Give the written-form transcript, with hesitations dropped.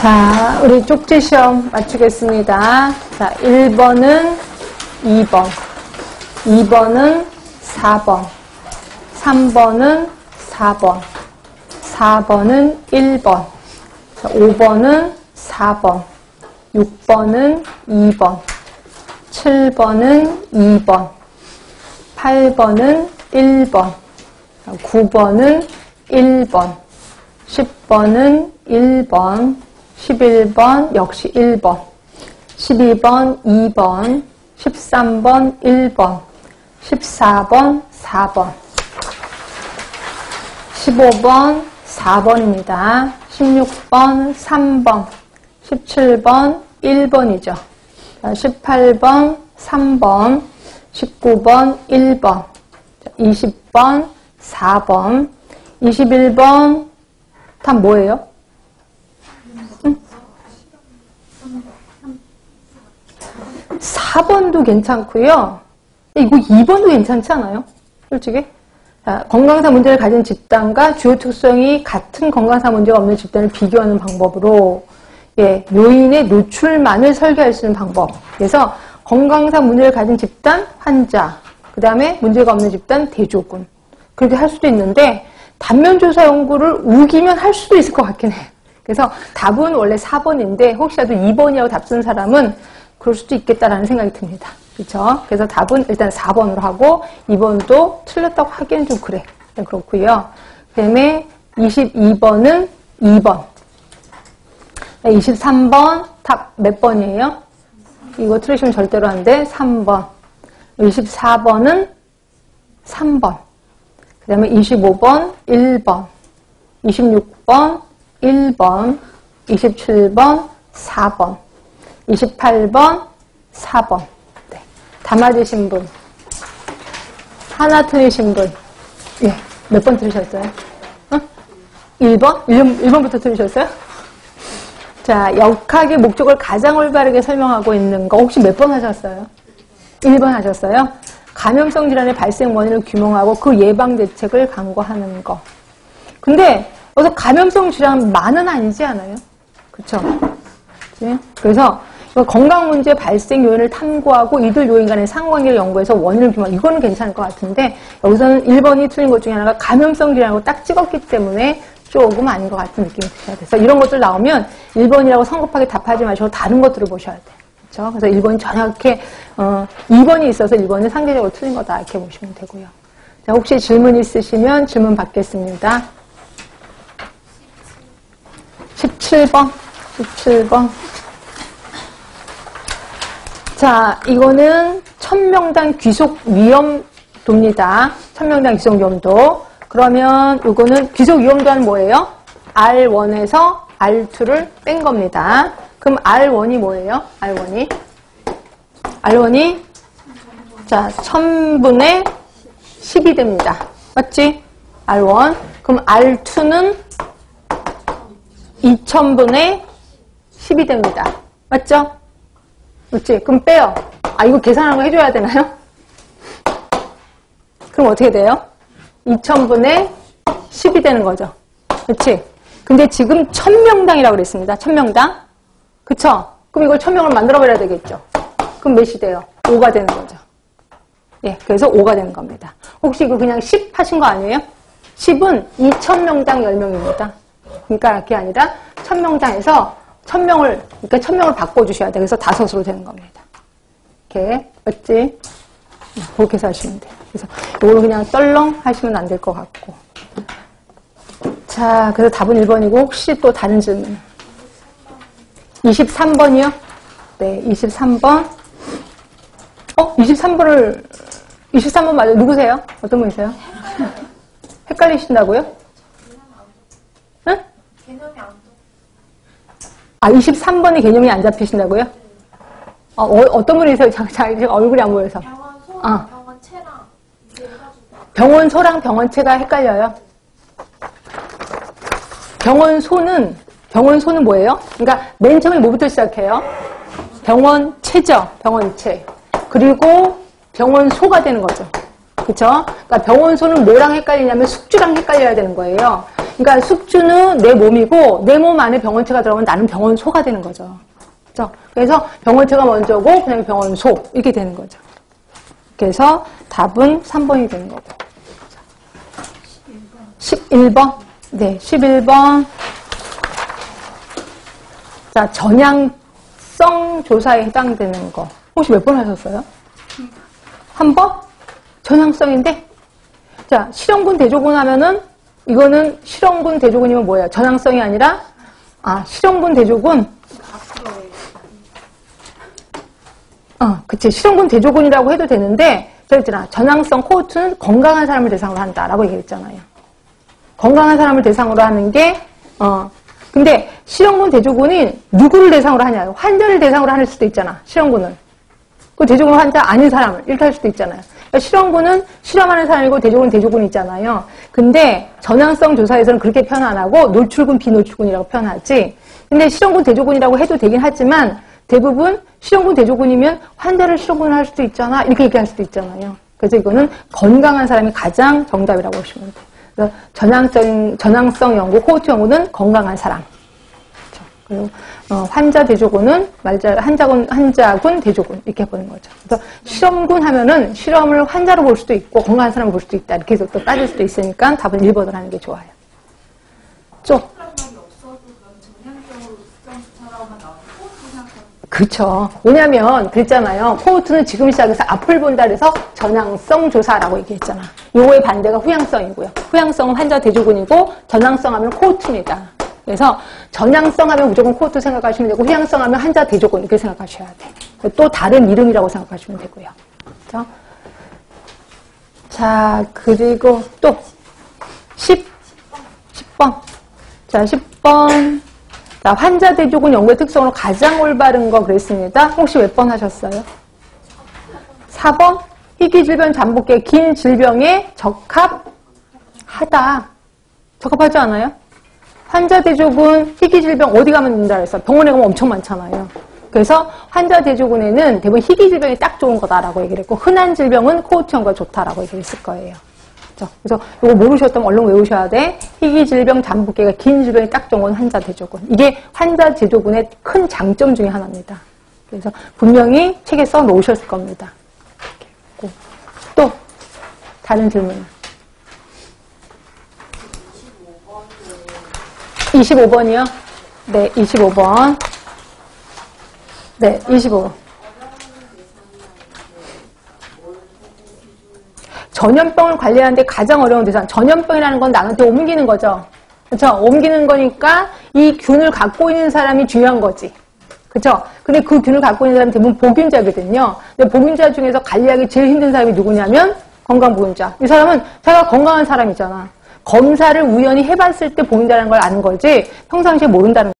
자, 우리 쪽지 시험 맞추겠습니다. 자, 1번은 2번, 2번은 4번, 3번은 4번, 4번은 1번, 자, 5번은 4번, 6번은 2번, 7번은 2번, 8번은 1번, 9번은 1번, 10번은 1번, 11번 역시 1번, 12번 2번, 13번 1번, 14번 4번, 15번 4번입니다. 16번 3번, 17번 1번이죠. 18번 3번, 19번 1번, 20번 4번, 21번 다 뭐예요? 응? 4번도 괜찮고요. 이거 2번도 괜찮지 않아요? 솔직히. 자, 건강상 문제를 가진 집단과 주요 특성이 같은 건강상 문제가 없는 집단을 비교하는 방법으로 요인의 노출만을 설계할 수 있는 방법. 그래서 건강상 문제를 가진 집단, 환자, 그 다음에 문제가 없는 집단, 대조군. 그렇게 할 수도 있는데 단면조사 연구를 우기면 할 수도 있을 것 같긴 해. 그래서 답은 원래 4번인데 혹시라도 2번이라고 답 쓴 사람은 그럴 수도 있겠다라는 생각이 듭니다. 그렇죠? 그래서 답은 일단 4번으로 하고 2번도 틀렸다고 하기엔 좀 그래. 그렇고요. 그 다음에 22번은 2번. 23번 답 몇 번이에요? 이거 틀리시면 절대로 안 돼. 3번. 24번은 3번. 그 다음에 25번 1번, 26번 1번, 27번 4번, 28번 4번. 네. 다 맞으신 분. 하나 틀리신 분. 예. 몇 번 틀리셨어요? 1번? 1번부터 틀리셨어요? 자, 역학의 목적을 가장 올바르게 설명하고 있는 거 혹시 몇 번 하셨어요? 1번 하셨어요? 감염성 질환의 발생 원인을 규명하고 그 예방 대책을 강구하는 거. 근데 여기서 감염성 질환만은 아니지 않아요? 그쵸? 그래서 건강 문제 발생 요인을 탐구하고 이들 요인 간의 상관계를 연구해서 원인을 규명. 이거는 괜찮을 것 같은데 여기서는 1번이 틀린 것 중에 하나가 감염성 질환이라고 딱 찍었기 때문에 조금 아닌 것 같은 느낌이 드셔야 돼요. 그래서 이런 것들 나오면 1번이라고 성급하게 답하지 마시고 다른 것들을 보셔야 돼요. 그렇죠? 그래서 1번이 정확히 2번이 있어서 1번은 상대적으로 틀린 거다 이렇게 보시면 되고요. 자, 혹시 질문 있으시면 질문 받겠습니다. 17번. 자, 이거는 1000명당 귀속 위험도입니다. 1000명당 귀속 위험도. 그러면 이거는 귀속 위험도는 뭐예요? R1에서 R2를 뺀 겁니다. 그럼 R1이 뭐예요? R1이 자 1000분의 10이 됩니다. 맞지? R1. 그럼 R2는 2000분의 10이 됩니다. 맞죠? 그렇지? 그럼 빼요. 아, 이거 계산하는 거 해줘야 되나요? 그럼 어떻게 돼요? 2000분의 10이 되는 거죠. 그렇지? 근데 지금 1000명당이라고 그랬습니다. 1000명당. 그쵸? 그럼 이걸 1000명을 만들어버려야 되겠죠? 그럼 몇이 돼요? 5가 되는 거죠. 예, 그래서 5가 되는 겁니다. 혹시 이거 그냥 10 하신 거 아니에요? 10은 2000명당 10명입니다. 그러니까 그게 아니라 1000명당에서 1000명을, 그러니까 1000명을 바꿔주셔야 돼요. 그래서 5으로 되는 겁니다. 이렇게, 맞지? 그렇게 해서 하시면 돼요. 그래서 이걸 그냥 떨렁 하시면 안 될 것 같고. 자, 그래서 답은 1번이고, 혹시 또 다른 질문? 23번이요? 네, 23번. 23번 맞아요? 누구세요? 어떤 분이세요? 헷갈리신다고요? 응? 개념이 안 돼. 아, 23번이 개념이 안 잡히신다고요? 어떤 분이세요? 지금 얼굴이 안 보여서. 병원 소, 병원체랑 병원소랑 병원체가 헷갈려요? 병원소는 뭐예요? 그러니까 맨 처음에 뭐부터 시작해요? 병원체죠. 병원체. 그리고 병원소가 되는 거죠. 그쵸? 그러니까 병원소는 뭐랑 헷갈리냐면 숙주랑 헷갈려야 되는 거예요. 그러니까 숙주는 내 몸이고 내 몸 안에 병원체가 들어가면 나는 병원소가 되는 거죠. 그렇죠? 그래서 병원체가 먼저고 그다음에 병원소 이렇게 되는 거죠. 그래서 답은 3번이 되는 거고. 11번. 네, 11번. 자, 전향성 조사에 해당되는 거. 혹시 몇 번 하셨어요? 한 번? 전향성인데? 자, 실험군 대조군 하면은 이거는 실험군 대조군이면 뭐예요? 전향성이 아니라 실험군 대조군. 그치. 실험군 대조군이라고 해도 되는데, 그랬잖아. 전향성 코호트는 건강한 사람을 대상으로 한다라고 얘기했잖아요. 건강한 사람을 대상으로 하는 게, 근데 실험군 대조군이 누구를 대상으로 하냐? 환자를 대상으로 할 수도 있잖아. 실험군은. 그 대조군 환자 아닌 사람을 이렇게 할 수도 있잖아요. 그러니까 실험군은 실험하는 사람이고 대조군은 대조군이 있잖아요. 근데 전향성 조사에서는 그렇게 표현 안 하고 노출군, 비노출군이라고 표현하지. 근데 실험군, 대조군이라고 해도 되긴 하지만 대부분 실험군, 대조군이면 환자를 실험군을 할 수도 있잖아. 이렇게 얘기할 수도 있잖아요. 그래서 이거는 건강한 사람이 가장 정답이라고 보시면 돼요. 그래서 전향성 연구, 코호트 연구는 건강한 사람. 그리고 환자 대조군은 환자군 대조군 이렇게 보는 거죠. 그래서 실험군 하면은 실험을 환자로 볼 수도 있고 건강한 사람을 볼 수도 있다. 이렇게 해서 또 따질 수도 있으니까 답은 1번을 하는 게 좋아요. 그렇죠. 왜냐면 그랬잖아요. 코호트는 지금 시작해서 앞을 본다 그래서 전향성 조사라고 얘기했잖아. 요거의 반대가 후향성이고요. 후향성은 환자 대조군이고 전향성 하면 코호트입니다. 그래서 전향성 하면 무조건 코호트 생각하시면 되고 후향성 하면 환자 대조군 이렇게 생각하셔야 돼. 또 다른 이름이라고 생각하시면 되고요. 그렇죠? 자, 그리고 또 10번. 자, 10번. 자, 환자 대조군 연구의 특성으로 가장 올바른 거 그랬습니다. 혹시 몇 번 하셨어요? 4번. 희귀질병 잠복기의 긴 질병에 적합하다. 적합하지 않아요? 환자 대조군 희귀질병 어디 가면 된다 그랬어? 병원에 가면 엄청 많잖아요. 그래서 환자 대조군에는 대부분 희귀질병이 딱 좋은 거다라고 얘기를 했고 흔한 질병은 코호트 연구가 좋다라고 얘기를 했을 거예요. 그래서 이거 모르셨다면 얼른 외우셔야 돼. 희귀질병, 잠복기가 긴 질병이 딱 좋은 건 환자 대조군. 이게 환자 대조군의 큰 장점 중에 하나입니다. 그래서 분명히 책에 써 놓으셨을 겁니다. 또 다른 질문. 25번이요? 네, 25번. 네, 25번. 전염병을 관리하는데 가장 어려운 대상. 전염병이라는 건 남한테 옮기는 거죠. 그렇죠? 옮기는 거니까 이 균을 갖고 있는 사람이 중요한 거지. 그렇죠? 근데 그 균을 갖고 있는 사람이 대부분 보균자거든요. 근데 보균자 중에서 관리하기 제일 힘든 사람이 누구냐면 건강보균자. 이 사람은 자기가 건강한 사람이잖아. 검사를 우연히 해봤을 때 보균자라는 걸 아는 거지 평상시에 모른다는 거야.